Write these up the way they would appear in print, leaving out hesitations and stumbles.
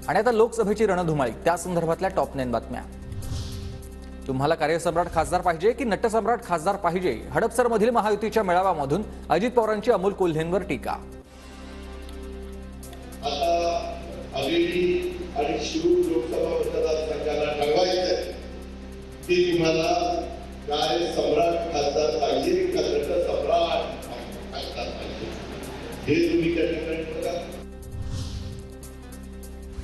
आणि आता लोकसभेची रणधुमाळी, त्या संदर्भातल्या टॉप 9 बातम्या। तुम्हाला कार्यसम्राट खासदार पाहिजे की नटसम्राट खासदार पाहिजे? हडपसरमधील महायुतीच्या मेळाव्यामधून अजित पवारांची अमोल कोल्हेंवर टीका। आणि शिरूर लोकसभा मतदारसंघाला ठरवायचं की तुम्हाला कार्यसम्राट खासदार पाहिजे का नटसम्राट खासदार पाहिजे, हे तुम्ही कधी बघा।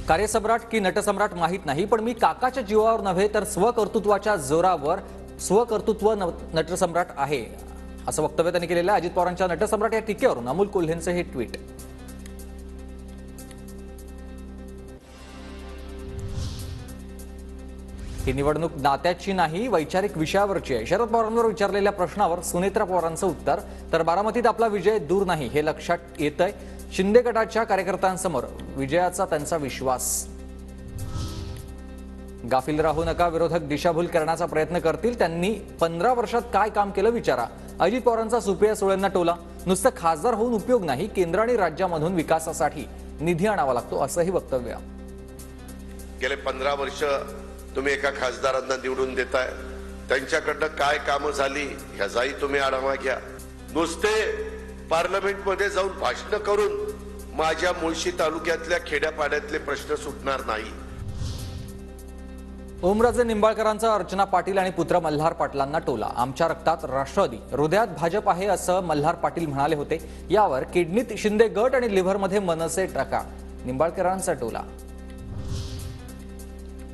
कार्यसम्राट की नटसम्राट माहित नाही, पण मी काकाच्या जीवावर नव्हे तर स्वकर्तृत्वाच्या जोरावर स्वकर्तृत्व नटसम्राट आहे, असं वक्तव्य त्यांनी केलेलं आहे। अजित पवारांच्या नटसम्राट या टीकेवरून अमोल कोल्हेंचं हे ट्विट। ही निवडणूक नात्याची नाही, वैचारिक विषयावरची आहे। शरद पवारांवर विचारलेल्या प्रश्नावर सुनेत्रा पवारांचं उत्तर, तर बारामतीत आपला विजय दूर नाही हे लक्षात येतंय। शिंदे गटाच्या कार्यकर्त्यांसमोर विजयाचा त्यांचा विश्वास। गाफील राहू नका, विरोधक दिशाभूल करण्याचा प्रयत्न करतील, त्यांनी 15 वर्षात काय काम केलं विचारा। अजित पवारांचा सुप्रिया सुळेंना टोला, नुसतं खासदार होऊन उपयोग नाही, केंद्र आणि राज्यामधून विकासासाठी निधी आणावा लागतो, असंही वक्तव्य। गेले 15 वर्ष तुम्ही एका खासदारांना निवडून देताय, त्यांच्याकडनं काय कामं झाली ह्याचाही तुम्ही आढावा घ्या। नुसते पार्लमेंटमध्ये जाऊन भाषण करून माझ्या मुळशी तालुक्यातल्या खेड्यापाड्यातले प्रश्न सुटणार नाही। ओमराजे निंबाळकरांचा अर्चना पाटील आणि पुत्र मल्हार पाटलांना टोला। आमच्या रक्तात राष्ट्रवादी, हृदयात भाजप आहे, असं मल्हार पाटील म्हणाले होते। यावर किडनीत शिंदे गट आणि लिव्हरमध्ये मनसे टाका, निंबाळकरांचा टोला।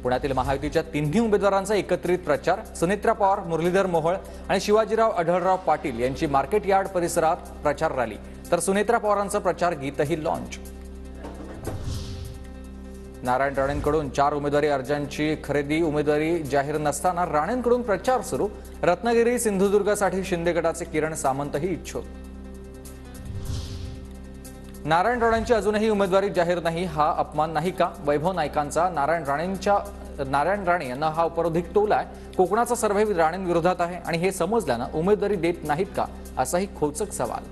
पुण्यातील महायुतीच्या तिन्ही उमेदवारांचा एकत्रित प्रचार। सुनेत्रा पवार, मुरलीधर मोहोळ आणि शिवाजीराव आढळराव पाटील यांची मार्केट यार्ड परिसरात प्रचार रॅली, तर सुनेत्रा पवारांचं प्रचार गीतही लॉन्च। नारायण राणेंकडून 4 उमेदवारी अर्जांची खरेदी, उमेदवारी जाहीर नसताना राणेंकडून प्रचार सुरू। रत्नागिरी, सिंधुदुर्गसाठी शिंदे गटाचे किरण सामंतही इच्छुक। नारायण राणेंची अजूनही उमेदवारी जाहीर नाही, हा अपमान नाही का? वैभव नाईकांचा नारायण राणे यांना हा उपरोधिक टोलाय। कोकणाचा सर्व्हे राणेंविरोधात आहे आणि हे समजल्यानं उमेदवारी देत नाहीत का, असाही खोचक सवाल।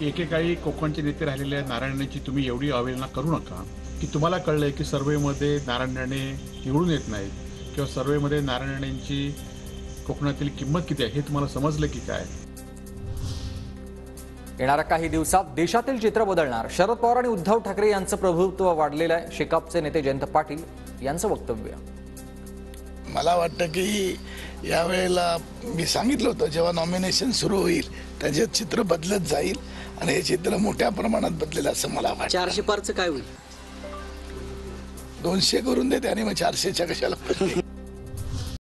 एकेकाळी कोकणचे नेते राहिलेल्या नारायण राणेंची तुम्ही एवढी अवहेलना करू नका की तुम्हाला कळलंय की सर्व्हेमध्ये नारायण राणे निवडून येत नाहीत किंवा सर्व्हेमध्ये नारायण राणेंची कोकणातील किंमत किती आहे हे तुम्हाला समजलं की काय? येणाऱ्या काही दिवसात देशातील चित्र बदलणार। शरद पवार आणि उद्धव ठाकरे यांचं प्रभुत्व वाढलेलं आहे। शेकापचे नेते जयंत पाटील यांचं वक्तव्य। मला वाटतं की यावेळेला मी सांगितलं होतं जेव्हा नॉमिनेशन सुरू होईल त्याचे चित्र बदलत जाईल आणि हे चित्र मोठ्या प्रमाणात बदलेल असं मला वाटतं। 400 पारचं काय होईल? 200 करून देते आणि मग 400च्या कशाला